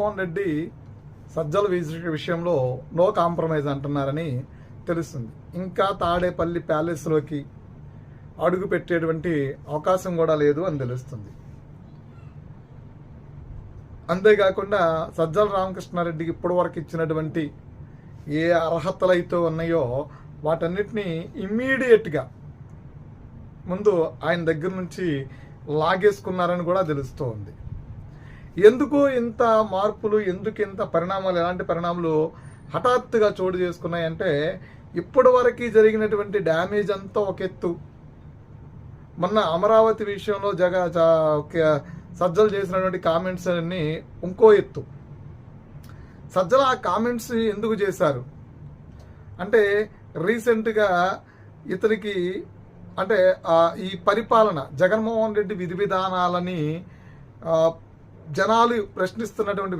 జగన్మోహన్ రెడ్డి సజ్జల విషయంలో no compromise అంటున్నారని తెలుస్తుంది. ఇంకా తాడేపల్లి ప్యాలెస్లోకి అడుగు పెట్టేటువంటి అవకాశం కూడా లేదు అని తెలుస్తుంది. అంతేకాకుండా సజ్జల రామకృష్ణారెడ్డికి ఇప్పటి వరకు ఇచ్చినటువంటి ఏ అర్హతలు అయితే ఉన్నాయో వాటన్నిటినీ ఇమ్మీడియట్గా ముందు ఆయన దగ్గర నుంచి లాగేసుకున్నారని కూడా తెలుస్తూ ఉంది. ఎందుకు ఇంత మార్పులు, ఎందుకు ఇంత పరిణామాలు, ఎలాంటి పరిణామాలు హఠాత్తుగా చోటు చేసుకున్నాయంటే ఇప్పటి వరకు జరిగినటువంటి డ్యామేజ్ అంతా ఒక ఎత్తు, మొన్న అమరావతి విషయంలో సజ్జలు చేసినటువంటి కామెంట్స్ అన్ని ఇంకో ఎత్తు. సజ్జల ఆ కామెంట్స్ ఎందుకు చేశారు అంటే రీసెంట్గా ఇతనికి అంటే ఈ పరిపాలన జగన్మోహన్ రెడ్డి విధి విధానాలని జనాలు ప్రశ్నిస్తున్నటువంటి